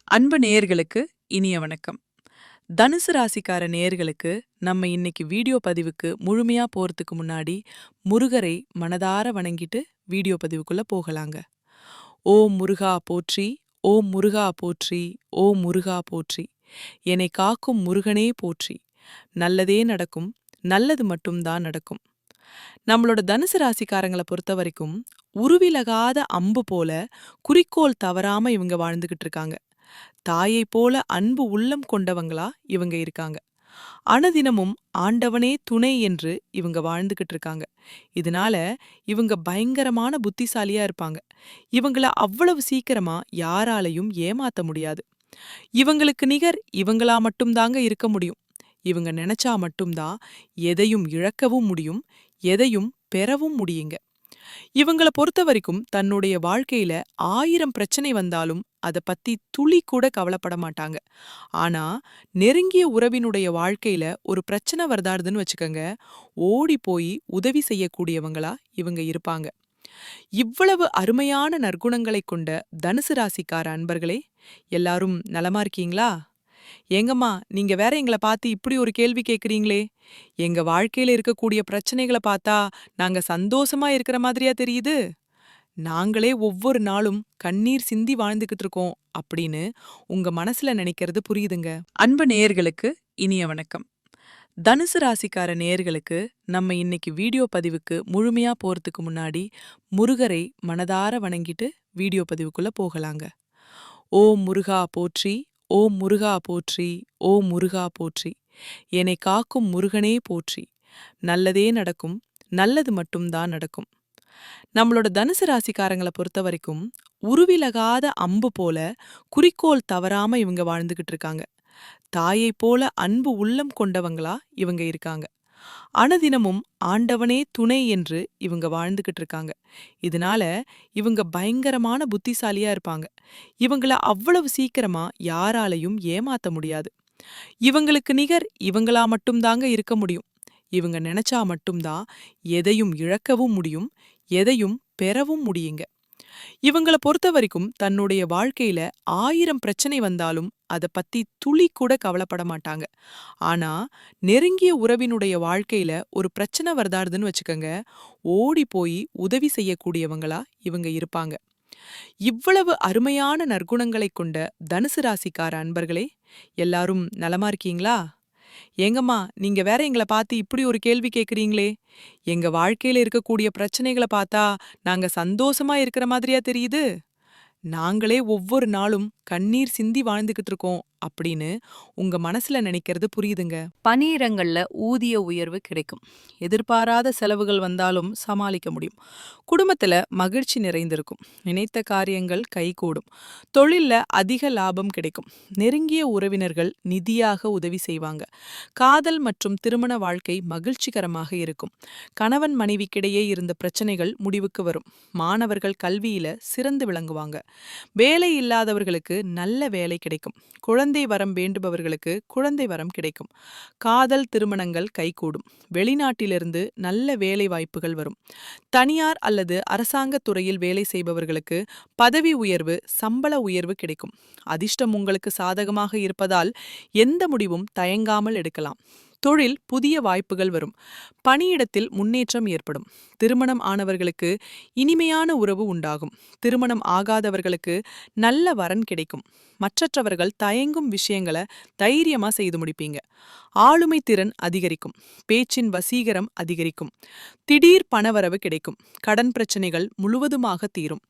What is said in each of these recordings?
அன்பு நேயர்களுக்கு இனிய வணக்கம். தனுசு ராசிக்கார நேயர்களுக்கு நம்ம இன்னைக்கு வீடியோ பதிவுக்கு முழுமையா போறதுக்கு முன்னாடி முருகரை மனதார வணங்கிட்டு வீடியோ பதிவுக்குள்ள போகலாங்க. ஓம் முருகா போற்றி, ஓம் முருகா போற்றி, ஓம் முருகா போற்றி. என்னை காக்கும் முருகனே போற்றி. நல்லதே நடக்கும், நல்லது மட்டும்தான் நடக்கும். நம்மளோட தனுசு ராசிக்காரங்களை பொறுத்த வரைக்கும் உருவிலகாத அம்பு போல குறிக்கோள் தவறாம இவங்க வாழ்ந்துகிட்டு இருக்காங்க. தாயை போல அன்பு உள்ளம் கொண்டவங்களா இவங்க இருக்காங்க. அனுதினமும் ஆண்டவனே துணை என்று இவங்க வாழ்ந்துகிட்டு இருக்காங்க. இதனால இவங்க பயங்கரமான புத்திசாலியா இருப்பாங்க. இவங்கள அவ்வளவு சீக்கிரமா யாராலையும் ஏமாத்த முடியாது. இவங்களுக்கு நிகர் இவங்களா மட்டும்தாங்க இருக்க முடியும். இவங்க நினைச்சா மட்டும்தான் எதையும் இழக்கவும் முடியும், எதையும் பெறவும் முடியுங்க. இவங்கள பொறுத்த வரைக்கும் தன்னுடைய வாழ்க்கையில 1000 பிரச்சனை வந்தாலும் அத பத்தி துளி கூட கவலைப்பட மாட்டாங்க. ஆனா நெருங்கிய உறவினுடைய வாழ்க்கையில ஒரு பிரச்சனை வருதாதுன்னு வச்சுக்கோங்க, ஓடி போய் உதவி செய்யக்கூடியவங்களா இவங்க இருப்பாங்க. இவ்வளவு அருமையான நற்குணங்களை கொண்ட தனுசு ராசிக்கார அன்பர்களே, எல்லாரும் நலமா இருக்கீங்களா? ஏங்கம்மா, நீங்க வேற எங்கள பார்த்து இப்படி ஒரு கேள்வி கேக்குறீங்களே? எங்க வாழ்க்கையில இருக்கக்கூடிய பிரச்சனைகள பார்த்தா நாங்க சந்தோஷமா இருக்கிற மாதிரியா தெரியுது? நாங்களே ஒவ்வொரு நாளும் கண்ணீர் சிந்தி வாழ்ந்துகிட்டு இருக்கோம் அப்படின்னு உங்க மனசுல நினைக்கிறது புரியுதுங்க. அன்பு நேயர்களுக்கு இனிய வணக்கம். தனுசு ராசிக்கார நேயர்களுக்கு நம்ம இன்னைக்கு வீடியோ பதிவுக்கு முழுமையா போறதுக்கு முன்னாடி முருகரை மனதார வணங்கிட்டு வீடியோ பதிவுக்குள்ள போகலாங்க. ஓம் முருகா போற்றி, ஓம் முருகா போற்றி, ஓம் முருகா போற்றி. என்னை காக்கும் முருகனே போற்றி. நல்லதே நடக்கும், நல்லது மட்டும்தான் நடக்கும். நம்மளோட தனுசு ராசிக்காரங்களை பொறுத்த வரைக்கும் உருவிலகாத அம்பு போல குறிக்கோள் தவறாம இவங்க வாழ்ந்துகிட்டு இருக்காங்க. தாயை போல அன்பு உள்ளம் கொண்டவங்களா இவங்க இருக்காங்க. அனுதினமும் ஆண்டவனே துணை என்று இவங்க வாழ்ந்துகிட்டு இருக்காங்க. இதனால இவங்க பயங்கரமான புத்திசாலியா இருப்பாங்க. இவங்கள அவ்வளவு சீக்கிரமா யாராலையும் ஏமாத்த முடியாது. இவங்களுக்கு நிகர் இவங்களா மட்டும்தாங்க இருக்க முடியும். இவங்க நினைச்சா மட்டும்தான் எதையும் இழக்கவும் முடியும், எதையும் பெறவும் முடியுங்க. இவங்கள பொறுத்த வரைக்கும் தன்னுடைய வாழ்க்கையில 1000 பிரச்சனை வந்தாலும் அத பத்தி துளி கூட கவலைப்பட மாட்டாங்க. ஆனா நெருங்கிய உறவினுடைய வாழ்க்கையில ஒரு பிரச்சனை வருதாதுன்னு வச்சுக்கோங்க, ஓடி போய் உதவி செய்யக்கூடியவங்களா இவங்க இருப்பாங்க. இவ்வளவு அருமையான நற்குணங்களை கொண்ட தனுசு ராசிக்கார அன்பர்களே, எல்லாரும் நலமா இருக்கீங்களா? ஏங்கம்மா, நீங்க வேற எங்கள பார்த்து இப்படி ஒரு கேள்வி கேக்குறீங்களே? எங்க வாழ்க்கையில இருக்கக்கூடிய பிரச்சனைகள பார்த்தா நாங்க சந்தோஷமா இருக்கிற மாதிரியா தெரியுது? நாங்களே ஒவ்வொரு நாளும் கண்ணீர் சிந்தி வாழ்ந்துகிட்டு இருக்கோம் அப்படின்னு உங்க மனசுல நினைக்கிறது புரியுதுங்க. பணியிடங்கள்ல ஊதிய உயர்வு கிடைக்கும். எதிர்பாராத செலவுகள் வந்தாலும் சமாளிக்க முடியும். குடும்பத்துல மகிழ்ச்சி நிறைந்திருக்கும். நினைத்த காரியங்கள் கைகூடும். தொழில்ல அதிக லாபம் கிடைக்கும். நெருங்கிய உறவினர்கள் நிதியாக உதவி செய்வாங்க. காதல் மற்றும் திருமண வாழ்க்கை மகிழ்ச்சிகரமாக இருக்கும். கணவன் மனைவிக்கிடையே இருந்த பிரச்சனைகள் முடிவுக்கு வரும். மாணவர்கள் கல்வியில சிறந்து விளங்குவாங்க. வேலை இல்லாதவர்களுக்கு நல்ல வேலை கிடைக்கும். குழந்தை வரம் வேண்டுபவர்களுக்கு குழந்தை வரம் கிடைக்கும். காதல் திருமணங்கள் கைகூடும். வெளிநாட்டிலிருந்து நல்ல வேலை வாய்ப்புகள் வரும். தனியார் அல்லது அரசாங்க துறையில் வேலை செய்பவர்களுக்கு பதவி உயர்வு, சம்பள உயர்வு கிடைக்கும். அதிர்ஷ்டம் உங்களுக்கு சாதகமாக இருப்பதால் எந்த முடிவும் தயங்காமல் எடுக்கலாம். தொழில் புதிய வாய்ப்புகள் வரும். பணியிடத்தில் முன்னேற்றம் ஏற்படும். திருமணம் ஆனவர்களுக்கு இனிமையான உறவு உண்டாகும். திருமணம் ஆகாதவர்களுக்கு நல்ல வரன் கிடைக்கும். மற்றவர்கள் தயங்கும் விஷயங்களை தைரியமா செய்து முடிப்பீங்க. ஆளுமை திறன் அதிகரிக்கும். பேச்சின் வசீகரம் அதிகரிக்கும். திடீர் பணவரவு கிடைக்கும். கடன் பிரச்சனைகள் முழுவதுமாக தீரும்.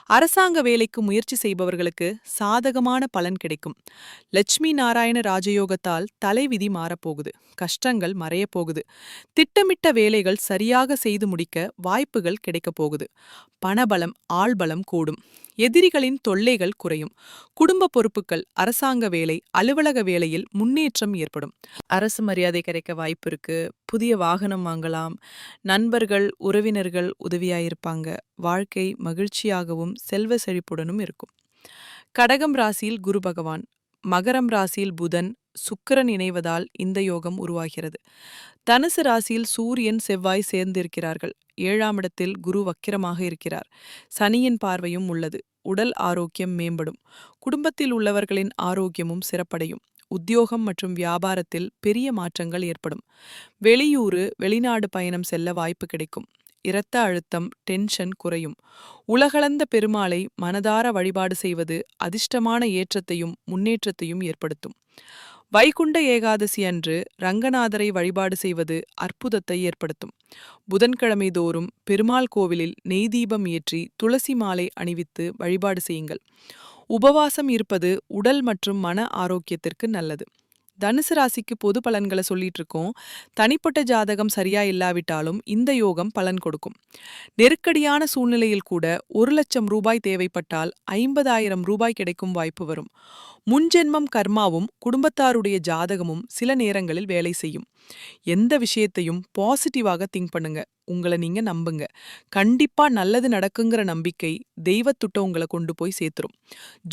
அரசாங்க வேலைக்கு முயற்சி செய்பவர்களுக்கு சாதகமான பலன் கிடைக்கும். லட்சுமி நாராயண ராஜயோகத்தால் தலைவிதி மாறப்போகுது. கஷ்டங்கள் மறையப் போகுது. திட்டமிட்ட வேலைகள் சரியாக செய்து முடிக்க வாய்ப்புகள் கிடைக்கப் போகுது. பணபலம், ஆள்பலம் கூடும். எதிரிகளின் தொல்லைகள் குறையும். குடும்ப பொறுப்புகள், அரசாங்க வேலை, அலுவலக வேலையில் முன்னேற்றம் ஏற்படும். அரசு மரியாதை கிடைக்க வாய்ப்பு இருக்கு. புதிய வாகனம் வாங்கலாம். நண்பர்கள், உறவினர்கள் உதவியாயிருப்பாங்க. வாழ்க்கை மகிழ்ச்சியாகவும் செல்வ செழிப்புடனும் இருக்கும். கடகம் ராசியில் குரு பகவான், மகரம் ராசியில் புதன், சுக்கிரன் இணைவதால் இந்த யோகம் உருவாகிறது. தனுசு ராசியில் சூரியன், செவ்வாய் சேர்ந்திருக்கிறார்கள். 7ஆம் இடத்தில் குரு வக்கிரமாக இருக்கிறார். சனியின் பார்வையும் உள்ளது. உடல் ஆரோக்கியம் மேம்படும். குடும்பத்தில் உள்ளவர்களின் ஆரோக்கியமும் சிறப்படையும். உத்தியோகம் மற்றும் வியாபாரத்தில் பெரிய மாற்றங்கள் ஏற்படும். வெளிநாடு பயணம் செல்ல வாய்ப்பு கிடைக்கும். இரத்த அழுத்தம், டென்ஷன் குறையும். உலகளந்த பெருமாளை மனதார வழிபாடு செய்வது அதிர்ஷ்டமான ஏற்றத்தையும் முன்னேற்றத்தையும் ஏற்படுத்தும். வைகுண்ட ஏகாதசி அன்று ரங்கநாதரை வழிபாடு செய்வது அற்புதத்தை ஏற்படுத்தும். புதன்கிழமை தோறும் பெருமாள் கோவிலில் நெய் தீபம் ஏற்றி துளசி மாலை அணிவித்து வழிபாடு செய்யுங்கள். உபவாசம் இருப்பது உடல் மற்றும் மன ஆரோக்கியத்திற்கு நல்லது. தனுசு ராசிக்கு பொது பலன்களை சொல்லிட்டு இருக்கோம். தனிப்பட்ட ஜாதகம் சரியா இல்லாவிட்டாலும் இந்த யோகம் பலன் கொடுக்கும். நெருக்கடியான சூழ்நிலையில் கூட 1,00,000 ரூபாய் தேவைப்பட்டால் 50,000 ரூபாய் கிடைக்கும் வாய்ப்பு வரும். முன்ஜென்மம் கர்மாவும் குடும்பத்தாருடைய ஜாதகமும் சில நேரங்களில் வேலை செய்யும். எந்த விஷயத்தையும் பாசிட்டிவாக திங்க் பண்ணுங்க. உங்களை நீங்க நம்புங்க. கண்டிப்பா நல்லது நடக்குங்கிற நம்பிக்கை தெய்வத்துட்ட உங்களை கொண்டு போய் சேர்த்துரும்.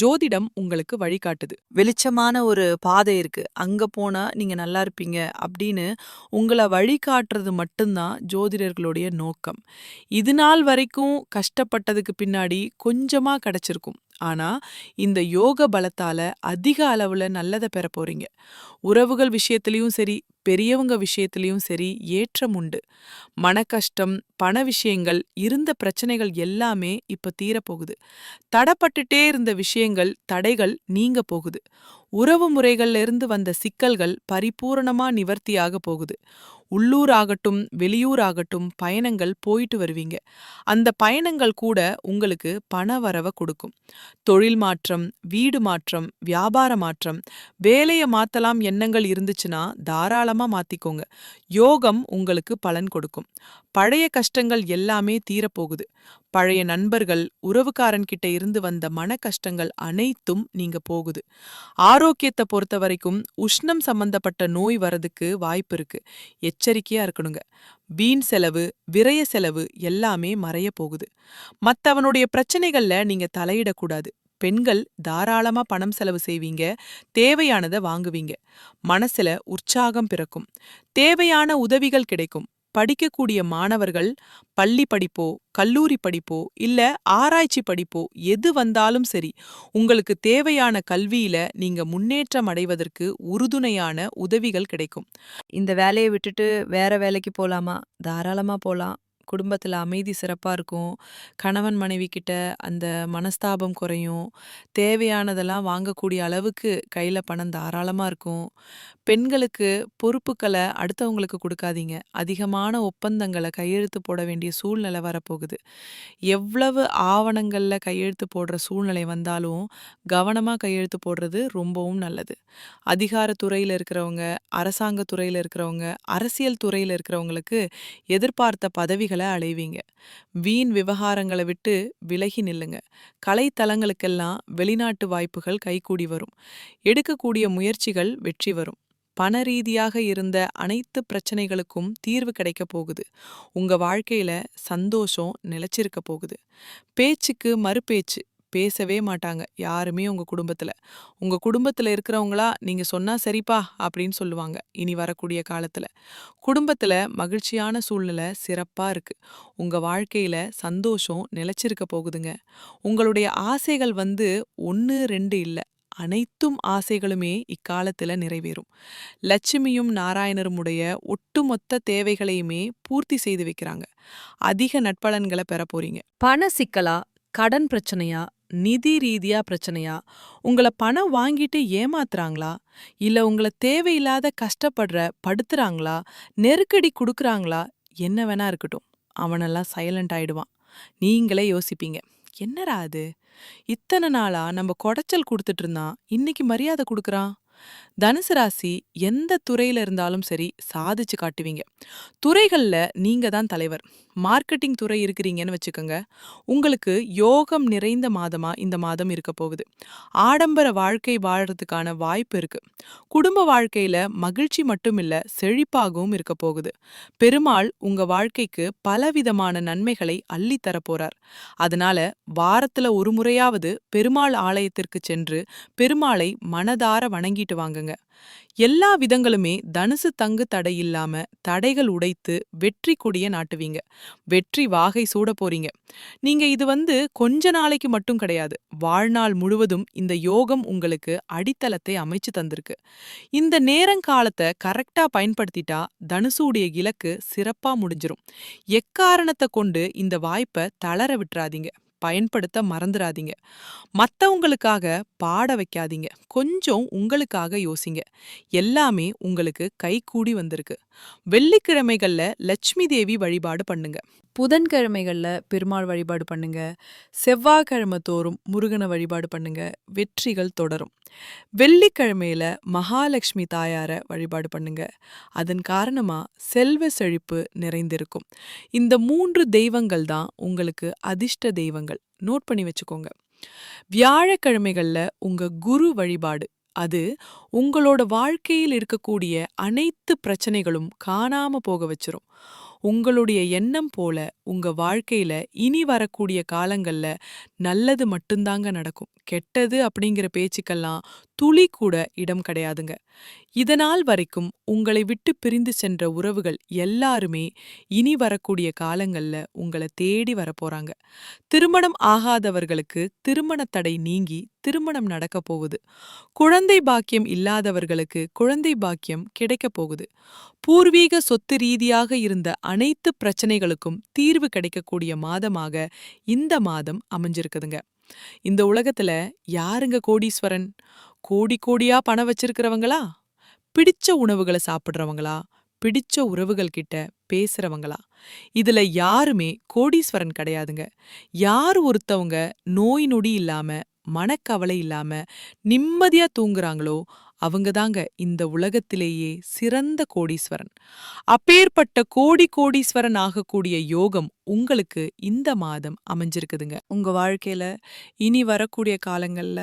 ஜோதிடம் உங்களுக்கு வழிகாட்டுது. வெளிச்சமான ஒரு பாதை இருக்கு, அங்க போனா நீங்க நல்லா இருப்பீங்க அப்படின்னு உங்களை வழிகாட்டுறது மட்டும்தான் ஜோதிடர்களுடைய நோக்கம். இது நாள் வரைக்கும் கஷ்டப்பட்டதுக்கு பின்னாடி கொஞ்சமா கிடைச்சிருக்கும். ஆனா இந்த யோக பலத்தால அதிக அளவுல நல்லதை பெற போறீங்க. உறவுகள் விஷயத்திலயும் சரி, பெரியவங்க விஷயத்திலயும் சரி ஏற்றம் உண்டு. மன கஷ்டம், பண விஷயங்கள், இருந்த பிரச்சனைகள் எல்லாமே இப்ப தீரப்போகுது. தடப்பட்டுட்டே இருந்த விஷயங்கள், தடைகள் நீங்க போகுது. உறவு முறைகள்ல இருந்து வந்த சிக்கல்கள் பரிபூரணமா நிவர்த்தியாக போகுது. உள்ளூர் ஆகட்டும் வெளியூர் ஆகட்டும் பயணங்கள் போயிட்டு வருவீங்க. அந்த பயணங்கள் கூட உங்களுக்கு பண வரவை கொடுக்கும். தொழில் மாற்றம், வீடு மாற்றம், வியாபார மாற்றம், வேலையை மாத்தலாம் எண்ணங்கள் இருந்துச்சுன்னா தாராளமா மாத்திக்கோங்க. யோகம் உங்களுக்கு பலன் கொடுக்கும். பழைய கஷ்டங்கள் எல்லாமே தீரப்போகுது. பழைய நண்பர்கள், உறவுக்காரன் கிட்ட இருந்து வந்த மன கஷ்டங்கள் அனைத்தும் நீங்க போகுது. ஆரோக்கியத்தை பொறுத்த வரைக்கும் உஷ்ணம் சம்பந்தப்பட்ட நோய் வரதுக்கு வாய்ப்பு இருக்கு. எச்சரிக்கையா இருக்கணுங்க. வீண் செலவு, விரய செலவு எல்லாமே மறைய போகுது. மத்தவனுடைய பிரச்சனைகள்ல நீங்க தலையிடக்கூடாது. பெண்கள் தாராளமா பணம் செலவு செய்வீங்க. தேவையானதை வாங்குவீங்க. மனசுல உற்சாகம் பிறக்கும். தேவையான உதவிகள் கிடைக்கும். படிக்கக்கூடிய மாணவர்கள் பள்ளி படிப்போ, கல்லூரி படிப்போ, இல்ல ஆராய்ச்சி படிப்போ எது வந்தாலும் சரி, உங்களுக்கு தேவையான கல்வியில நீங்க முன்னேற்றம் அடைவதற்கு உறுதுணையான உதவிகள் கிடைக்கும். இந்த வேலையை விட்டுட்டு வேற வேலைக்கு போலாமா? தாராளமா போலாம். குடும்பத்துல அமைதி சிறப்பா இருக்கும். கணவன் மனைவி கிட்ட அந்த மனஸ்தாபம் குறையும். தேவையானதெல்லாம் வாங்கக்கூடிய அளவுக்கு கையில பணம் தாராளமா இருக்கும். பெண்களுக்கு பொறுப்புக்களை அடுத்தவங்களுக்கு கொடுக்காதீங்க. அதிகமான ஒப்பந்தங்களை கையெழுத்து போட வேண்டிய சூழ்நிலை வரப்போகுது. எவ்வளவு ஆவணங்கள்ல கையெழுத்து போடுற சூழ்நிலை வந்தாலும் கவனமா கையெழுத்து போடுறது ரொம்பவும் நல்லது. அதிகார துறையில இருக்கிறவங்க, அரசாங்க துறையில இருக்கிறவங்க, அரசியல் துறையில இருக்கிறவங்களுக்கு எதிர்பார்த்த பதவிகளை அடைவீங்க. வீண் விவகாரங்களை விட்டு விலகி நில்லுங்க. கலைத்தலங்களுக்கெல்லாம் வெளிநாட்டு வாய்ப்புகள் கைகூடி வரும். எடுக்கக்கூடிய முயற்சிகள் வெற்றி வரும். பண ரீதியாக இருந்த அனைத்து பிரச்சனைகளுக்கும் தீர்வு கிடைக்க போகுது. உங்க வாழ்க்கையில சந்தோஷம் நிலைச்சிருக்க போகுது. பேச்சுக்கு மறுபேச்சு பேசவே மாட்டாங்க யாருமே உங்க குடும்பத்துல. உங்க குடும்பத்துல இருக்கிறவங்களா நீங்க சொன்னா சரிப்பா அப்படின்னு சொல்லுவாங்க. இனி வரக்கூடிய காலத்துல குடும்பத்துல மகிழ்ச்சியான சூழ்நிலை சிறப்பா இருக்கு. உங்க வாழ்க்கையில சந்தோஷம் நிலைச்சிருக்க போகுதுங்க. உங்களுடைய ஆசைகள் 1, 2 இல்ல, அனைத்தும் ஆசைகளுமே இக்காலத்துல நிறைவேறும். லட்சுமியும் நாராயணருமுடைய ஒட்டுமொத்த தேவைகளையுமே பூர்த்தி செய்து வைக்கிறாங்க. அதிக நட்பலன்களை பெற போறீங்க. பண சிக்கலா, கடன் பிரச்சனையா, நிதி ரீதியா பிரச்சனையா, உங்களை பணம் வாங்கிட்டு ஏமாத்துறாங்களா, இல்ல உங்களை தேவையில்லாத படுத்துறாங்களா, நெருக்கடி கொடுக்கறாங்களா, என்ன வேணா இருக்கட்டும், அவனெல்லாம் சைலண்ட் ஆயிடுவான். நீங்களே யோசிப்பீங்க, என்னடா அது இத்தனை நாளா நம்ம குடைச்சல் கொடுத்துட்டு இருந்தான், இன்னைக்கு மரியாதை கொடுக்கறான். தனுசு ராசி எந்த துறையில இருந்தாலும் சரி சாதிச்சு காட்டுவீங்க. துறைகள்ல நீங்க தான் தலைவர். மார்க்கெட்டிங் துறை இருக்கிறீங்கன்னு வச்சுக்கோங்க. உங்களுக்கு யோகம் நிறைந்த மாதமா இந்த மாதம் இருக்க போகுது. ஆடம்பர வாழ்க்கை வாழறதுக்கான வாய்ப்பு இருக்கு. குடும்ப வாழ்க்கையில மகிழ்ச்சி மட்டும் இல்ல, செழிப்பாகவும் இருக்க போகுது. பெருமாள் உங்க வாழ்க்கைக்கு பலவிதமான நன்மைகளை அள்ளி தரப்போறார். அதனால வாரத்துல ஒரு முறையாவது பெருமாள் ஆலயத்திற்கு சென்று பெருமாளை மனதார வணங்கிட்டு பண்ணிட்டு வாங்குங்க. எல்லா விதங்களுமே தனுசு தங்கு தடை இல்லாம தடைகள் உடைத்து வெற்றி கொடிய நாட்டுவீங்க. வெற்றி வாகை சூட போறீங்க. நீங்க இது கொஞ்ச நாளைக்கு மட்டும் கிடையாது. வாழ்நாள் முழுவதும் இந்த யோகம் உங்களுக்கு அடித்தளத்தை அமைச்சு தந்திருக்கு. இந்த நேரங்காலத்தை கரெக்டா பயன்படுத்திட்டா தனுசுடைய இலக்கு சிறப்பா முடிஞ்சிரும். எக்காரணத்தை கொண்டு இந்த வாய்ப்பை தளர விட்டுறாதீங்க. பயன்படுத்த மறந்துடாதீங்க. மத்தவங்களுக்காக பாட வைக்காதீங்க. கொஞ்சம் உங்களுக்காக யோசிங்க. எல்லாமே உங்களுக்கு கைகூடி வந்திருக்கு. வெள்ளிக்கிழமைகள்ல லட்சுமி தேவி வழிபாடு பண்ணுங்க. புதன்கிழமைகள்ல பெருமாள் வழிபாடு பண்ணுங்க. செவ்வாய்க்கிழமை தோறும் முருகனை வழிபாடு பண்ணுங்க. வெற்றிகள் தொடரும். வெள்ளிக்கிழமையில மகாலட்சுமி தாயார வழிபாடு பண்ணுங்க. அதன் காரணமா செல்வ செழிப்பு நிறைந்திருக்கும். இந்த 3 தெய்வங்கள் தான் உங்களுக்கு அதிர்ஷ்ட தெய்வங்கள். நோட் பண்ணி வச்சுக்கோங்க. வியாழக்கிழமைகள்ல உங்க குரு வழிபாடு. அது உங்களோட வாழ்க்கையில் இருக்கக்கூடிய அனைத்து பிரச்சனைகளும் காணாம போக வச்சிரும். உங்களுடைய எண்ணம் போல உங்க வாழ்க்கையில இனி வரக்கூடிய காலங்கள்ல நல்லது மட்டும்தாங்க நடக்கும். கெட்டது அப்படிங்கிற பேச்சுக்கெல்லாம் துளி கூட இடம் கிடையாதுங்க. இதனால் வரைக்கும் உங்களை விட்டு பிரிந்து சென்ற உறவுகள் எல்லாருமே இனி வரக்கூடிய காலங்கள்ல உங்களை தேடி வரப்போறாங்க. திருமணம் ஆகாதவர்களுக்கு திருமண தடை நீங்கி திருமணம் நடக்க போகுது. குழந்தை பாக்கியம் இல்லாதவர்களுக்கு குழந்தை பாக்கியம் கிடைக்க போகுது. பூர்வீக சொத்து ரீதியாக இருந்த அனைத்து பிரச்சனைகளுக்கும் தீர்வு கிடைக்கக்கூடிய மாதமாக இந்த மாதம் அமைஞ்சிருக்குதுங்க. இந்த உலகத்துல யாருங்க கோடீஸ்வரன்? கோடி கோடியா பணம் வச்சிருக்கிறவங்களா? பிடிச்ச உணவுகளை சாப்பிடுறவங்களா? பிடிச்ச உறவுகள் கிட்ட பேசுறவங்களா? இதுல யாருமே கோடீஸ்வரன் கிடையாதுங்க. யார் ஒருத்தவங்க நோய் நொடி இல்லாம மனக்கவலை இல்லாம நிம்மதியா தூங்குறாங்களோ அவங்க தாங்க இந்த உலகத்திலேயே சிறந்த கோடீஸ்வரன். அப்பேற்பட்ட கோடீஸ்வரன் ஆகக்கூடிய யோகம் உங்களுக்கு இந்த மாதம் அமைஞ்சிருக்குதுங்க. உங்க வாழ்க்கையில இனி வரக்கூடிய காலங்கள்ல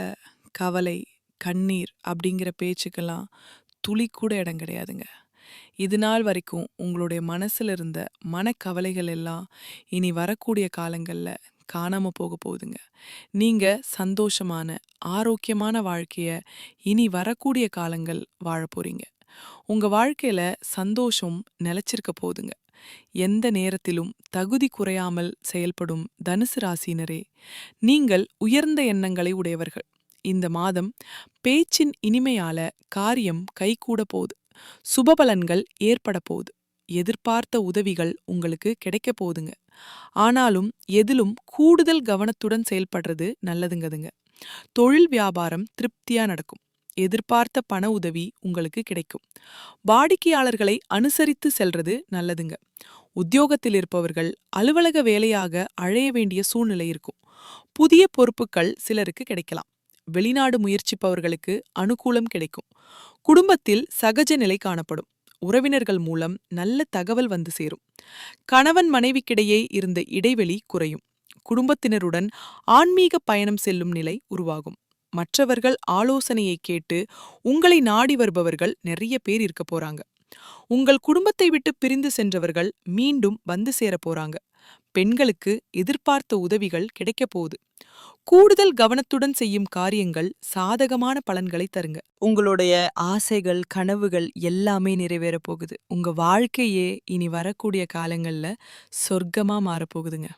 கவலை, கண்ணீர் அப்படிங்கிற பேச்சுக்கெல்லாம் துளி கூட இடம் கிடையாதுங்க. இது நாள் வரைக்கும் உங்களுடைய மனசுல இருந்த மனக்கவலைகள் எல்லாம் இனி வரக்கூடிய காலங்கள்ல காணாம போக போகுதுங்க. நீங்க சந்தோஷமான ஆரோக்கியமான வாழ்க்கைய இனி வரக்கூடிய காலங்கள் வாழ போறீங்க. உங்க வாழ்க்கையில சந்தோஷம் நிலைச்சிருக்க போகுதுங்க. எந்த நேரத்திலும் தகுதி குறையாமல் செயல்படும் தனுசு ராசினரே, நீங்கள் உயர்ந்த எண்ணங்களை உடையவர்கள். இந்த மாதம் பேச்சின் இனிமையால காரியம் கைகூட போகுது. சுபபலன்கள் ஏற்பட போகுது. எதிர்பார்த்த உதவிகள் உங்களுக்கு கிடைக்க போகுதுங்க. ஆனாலும் எதிலும் கூடுதல் கவனத்துடன் செயல்படுறது நல்லதுங்கதுங்க. தொழில் வியாபாரம் திருப்தியா நடக்கும். எதிர்பார்த்த பண உதவி உங்களுக்கு கிடைக்கும். வாடிக்கையாளர்களை அனுசரித்து செல்றது நல்லதுங்க. உத்தியோகத்தில் இருப்பவர்கள் அலுவலக வேலையாக அழைய வேண்டிய சூழ்நிலை இருக்கும். புதிய பொறுப்புகள் சிலருக்கு கிடைக்கலாம். வெளிநாடு முயற்சிப்பவர்களுக்கு அனுகூலம் கிடைக்கும். குடும்பத்தில் சகஜ நிலை காணப்படும். உறவினர்கள் மூலம் நல்ல தகவல் வந்து சேரும். கணவன் மனைவிக்கிடையே இருந்த இடைவெளி குறையும். குடும்பத்தினருடன் ஆன்மீக பயணம் செல்லும் நிலை உருவாகும். மற்றவர்கள் ஆலோசனையை கேட்டு உங்களை நாடி வருபவர்கள் நிறைய பேர் இருக்க போறாங்க. உங்கள் குடும்பத்தை விட்டு பிரிந்து சென்றவர்கள் மீண்டும் வந்து சேர போறாங்க. பெண்களுக்கு எதிர்பார்த்த உதவிகள் கிடைக்க போகுது. கூடுதல் கவனத்துடன் செய்யும் காரியங்கள் சாதகமான பலன்களை தருங்க. உங்களுடைய ஆசைகள், கனவுகள் எல்லாமே நிறைவேற போகுது. உங்க வாழ்க்கையே இனி வரக்கூடிய காலங்கள்ல சொர்க்கமா மாறப்போகுதுங்க.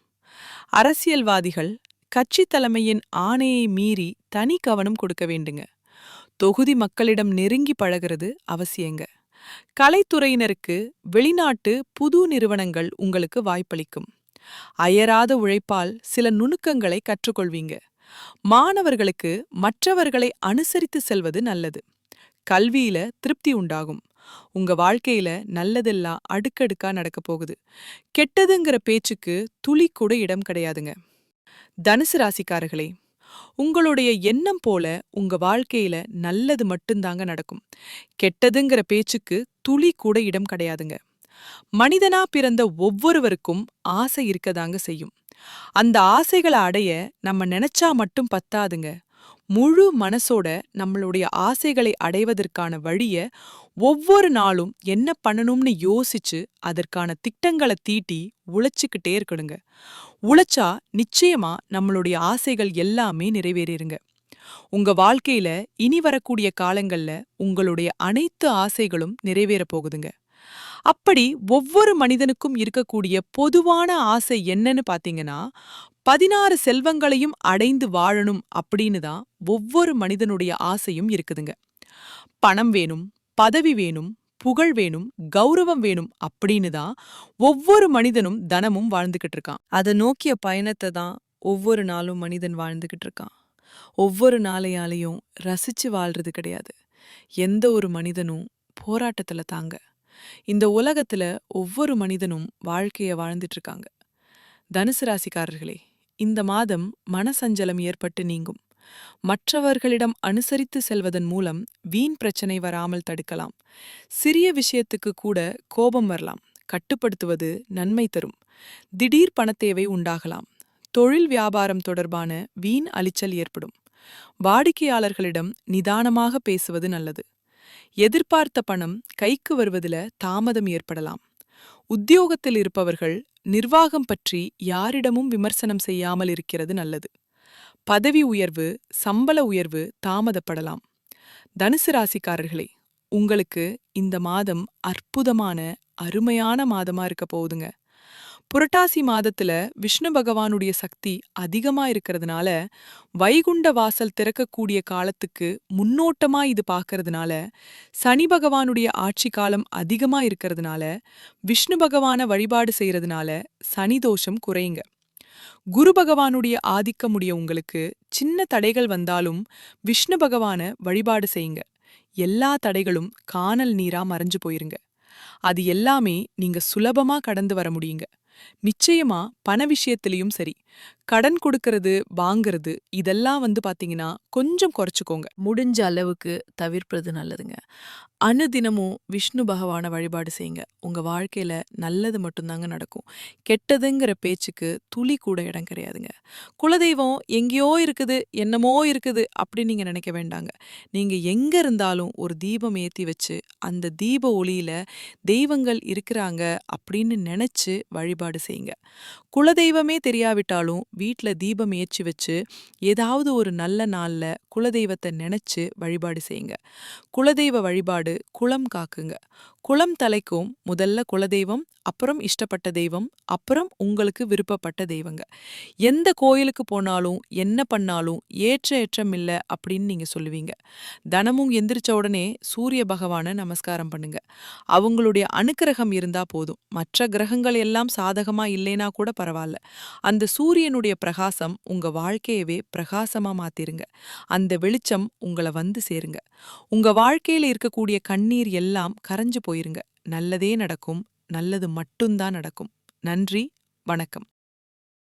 அரசியல்வாதிகள் கட்சி தலைமையின் ஆணையை மீறி தனி கவனம் கொடுக்க வேண்டுங்க. தொகுதி மக்களிடம் நெருங்கி பழகிறது அவசியங்க. கலைத்துறையினருக்கு வெளிநாட்டு புது நிறுவனங்கள் உங்களுக்கு வாய்ப்பளிக்கும். அயராத உழைப்பால் சில நுணுக்கங்களை கற்றுக்கொள்வீங்க. மாணவர்களுக்கு மற்றவர்களை அனுசரித்து செல்வது நல்லது. கல்வியில திருப்தி உண்டாகும். உங்க வாழ்க்கையில நல்லதெல்லாம் அடுக்கடுக்கா நடக்க போகுது. கெட்டதுங்கிற பேச்சுக்கு துளி கூட இடம் கிடையாதுங்க. தனுசு ராசிக்காரர்களே, உங்களுடைய எண்ணம் போல உங்க வாழ்க்கையில நல்லது மட்டும்தாங்க நடக்கும். கெட்டதுங்கிற பேச்சுக்கு துளி கூட இடம் கிடையாதுங்க. மனிதனா பிறந்த ஒவ்வொருவருக்கும் ஆசை இருக்கதாங்க செய்யும். அந்த ஆசைகளை அடைய நம்ம நினைச்சா மட்டும் பத்தாதுங்க. முழு மனசோட நம்மளுடைய ஆசைகளை அடைவதற்கான வழிய ஒவ்வொரு நாளும் என்ன பண்ணணும்னு யோசிச்சு அதற்கான திட்டங்களை தீட்டி உழைச்சுக்கிட்டே இருக்கணுங்க. உழைச்சா நிச்சயமா நம்மளுடைய ஆசைகள் எல்லாமே நிறைவேறிருங்க. உங்க வாழ்க்கையில இனி வரக்கூடிய காலங்கள்ல உங்களுடைய அனைத்து ஆசைகளும் நிறைவேறப் போகுதுங்க. அப்படி ஒவ்வொரு மனிதனுக்கும் இருக்கக்கூடிய பொதுவான ஆசை என்னன்னு பாத்தீங்கன்னா, 16 செல்வங்களையும் அடைந்து வாழணும் அப்படின்னு தான் ஒவ்வொரு மனிதனுடைய ஆசையும் இருக்குதுங்க. பணம் வேணும், பதவி வேணும், புகழ் வேணும், கௌரவம் வேணும் அப்படின்னு தான் ஒவ்வொரு மனிதனும் தினமும் வாழ்ந்துகிட்டு இருக்கான். அதை நோக்கிய பயணத்தை தான் ஒவ்வொரு நாளும் மனிதன் வாழ்ந்துகிட்டு இருக்கான். ஒவ்வொரு நாளையாலையும் ரசிச்சு வாழ்றது கிடையாது. எந்த ஒரு மனிதனும் போராட்டத்துல தாங்க. இந்த உலகத்துல ஒவ்வொரு மனிதனும் வாழ்க்கைய வாழ்ந்துட்டு இருக்காங்க. தனுசு ராசிக்காரர்களே, இந்த மாதம் மனசஞ்சலம் ஏற்பட்டு நீங்கும். மற்றவர்களிடம் அனுசரித்து செல்வதன் மூலம் வீண் பிரச்சனை வராமல் தடுக்கலாம். சிறிய விஷயத்துக்கு கூட கோபம் வரலாம். கட்டுப்படுத்துவது நன்மை தரும். திடீர் பணத்தேவை உண்டாகலாம். தொழில் வியாபாரம் தொடர்பான வீண் அலைச்சல் ஏற்படும். வாடிக்கையாளர்களிடம் நிதானமாக பேசுவது நல்லது. எதிர்பார்த்த பணம் கைக்கு வருவதில் தாமதம் ஏற்படலாம். உத்தியோகத்தில் இருப்பவர்கள் நிர்வாகம் பற்றி யாரிடமும் விமர்சனம் செய்யாமல் இருக்கிறது நல்லது. பதவி உயர்வு, சம்பள உயர்வு தாமதப்படலாம். தனுசு ராசிக்காரர்களே, உங்களுக்கு இந்த மாதம் அற்புதமான அருமையான மாதமா இருக்க போகுதுங்க. புரட்டாசி மாதத்துல விஷ்ணு பகவானுடைய சக்தி அதிகமா இருக்கிறதுனால வைகுண்ட வாசல் திறக்கக்கூடிய காலத்துக்கு முன்னோட்டமா இது பார்க்கறதுனால, சனி பகவானுடைய ஆட்சி காலம் அதிகமா இருக்கிறதுனால, விஷ்ணு பகவான வழிபாடு செய்யறதுனால சனி தோஷம் குறையுங்க. குரு பகவானுடைய ஆதிக்கமுடைய உங்களுக்கு சின்ன தடைகள் வந்தாலும் விஷ்ணு பகவான வழிபாடு செய்யுங்க. எல்லா தடைகளும் கானல் நீரா மறைஞ்சு போயிருங்க. அது எல்லாமே நீங்க சுலபமா கடந்து வர முடியுங்க. நிச்சயமா பண விஷயத்திலயும் சரி, கடன் கொடுக்கறது வாங்குறது இதெல்லாம் பாத்தீங்கன்னா கொஞ்சம் குறைச்சுக்கோங்க. முடிஞ்ச அளவுக்கு தவிர்ப்பது நல்லதுங்க. அனுதினமும் விஷ்ணு பகவான வழிபாடு செய்யுங்க. உங்க வாழ்க்கையில நல்லது மட்டும்தாங்க நடக்கும். கெட்டதுங்கிற பேச்சுக்கு துளி கூட இடம் கிடையாதுங்க. குலதெய்வம் எங்கேயோ இருக்குது, என்னமோ இருக்குது அப்படின்னு நீங்க நினைக்க வேண்டாங்க. நீங்க எங்க இருந்தாலும் ஒரு தீபம் ஏத்தி வச்சு அந்த தீப ஒளியில தெய்வங்கள் இருக்கிறாங்க அப்படின்னு நினைச்சு வழிபாடு செய்யுங்க. குலதெய்வமே தெரியாவிட்டாலும் வீட்ல தீபம் ஏற்றி வச்சு ஏதாவது ஒரு நல்ல நாள்ல குலதெய்வத்தை நினைச்சு வழிபாடு செய்யுங்க. குலதெய்வ வழிபாடு குலம் காக்குங்க. குலம் தலைக்கும் முதல்ல குலதெய்வம், அப்புறம் இஷ்டப்பட்ட தெய்வம், அப்புறம் உங்களுக்கு விருப்பப்பட்ட தெய்வங்க. எந்த கோயிலுக்கு போனாலும் என்ன பண்ணாலும் ஏற்றம் இல்ல அப்படின்னு நீங்க சொல்லுவீங்க. தினமும் எந்திரிச்ச உடனே சூரிய பகவானை நமஸ்காரம் பண்ணுங்க. அவங்களுடைய அனுக்கிரகம் இருந்தா போதும். மற்ற கிரகங்கள் எல்லாம் சாதகமா இல்லைனா கூட பரவாயில்ல. அந்த சூரியனுடைய பிரகாசம் உங்க வாழ்க்கையவே பிரகாசமா மாத்திருங்க. அந்த வெளிச்சம் உங்களை சேருங்க. உங்க வாழ்க்கையில இருக்கக்கூடிய கண்ணீர் எல்லாம் கரைஞ்சு போயிருங்க. நல்லதே நடக்கும். நல்லது மட்டும்தான் நடக்கும். நன்றி. வணக்கம்.